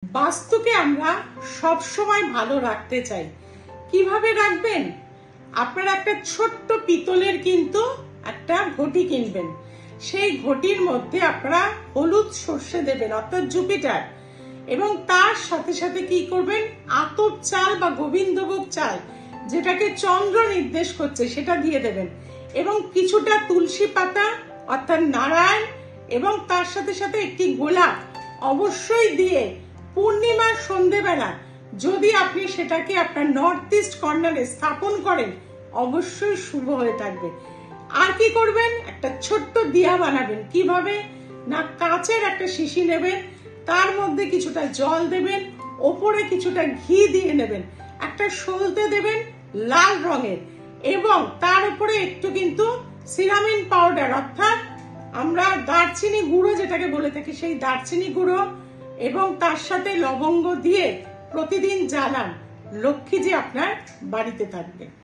বাস্তুকে আমরা সব সময় ভালো রাখতে চাই। কিভাবে রাখবেন? আপনারা একটা ছোট্ট পিতলের কিন্তু একটা ঘটি কিনবেন। সেই ঘটির মধ্যে আপনারা হলুদ সর্ষে দেবেন, অর্থাৎ জুপিটার, এবং তার সাথে সাথে কি করবেন, আতপ চাল বা গোবিন্দভোগ চাল, যেটাকে চন্দ্র নির্দেশ করছে, সেটা দিয়ে দেবেন, এবং কিছুটা তুলসী পাতা অর্থাৎ নারায়ণ, এবং তার সাথে সাথে একটি গোলাপ অবশ্যই দিয়ে পূর্ণিমার সন্ধ্যেবেলা যদি আপনি সেটাকে আপনার নর্থ ইস্ট কর্নারে স্থাপন করেন, অবশ্যই শুভ হয়ে থাকবে। আর কি করবেন, একটা ছোট্ট দিয়া বানাবেন। কিভাবে না, কাঁচের একটা শিশি নেবেন, তার মধ্যে কিছুটা জল দেবেন, ওপরে কিছুটা ঘি দিয়ে নেবেন, একটা সলতে দেবেন লাল রঙের, এবং তার উপরে একটু কিন্তু সিরামিন পাউডার অর্থাৎ আমরা দারচিনি গুঁড়ো যেটাকে বলে থাকি, সেই দারচিনি গুঁড়ো এবং তার সাথে লবঙ্গ দিয়ে প্রতিদিন জ্বালান। লক্ষ্মীজি আপনার বাড়িতে থাকবে।